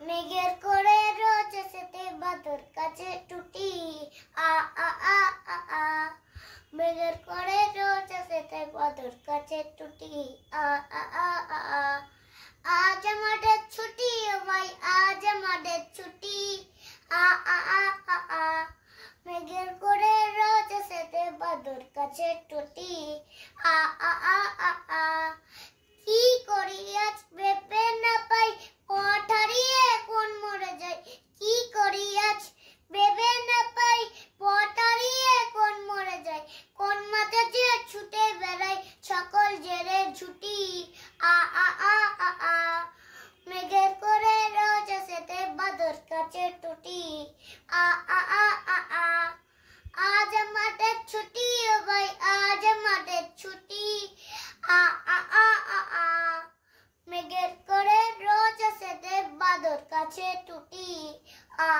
মেঘের করে রোজ সেতে বাদর কাছে টুটি আ আ আ আ আ মেঘের করে রোজ সেতে বাদর কাছে টুটি আ আ আ আ আ আজ আমাদের ছুটি ভাই আজ আমাদের ছুটি আ আ আ আ আ মেঘের করে রোজ সেতে বাদর কাছে টুটি আ আ আ আ আ কি করি আজ ভেবে না পাই পথ হারিয়ে কোন মরে যায় কি করি আজ ভেবে না পাই পথ হারিয়ে কোন মরে যায় কোন মাঠে যে ছুটে বেড়াই সকল জেরে ছুটি আ আ আ আ আ মেঘের করে রোজ সেতে বাদর কাছে টুটি আ আ আ আ আ আজ আমাদের ছুটি ভাই আজ আমাদের ছুটি আ আ আ আ আ মেঘের করে রোজ সেতে বাদর কাছে টুটি আ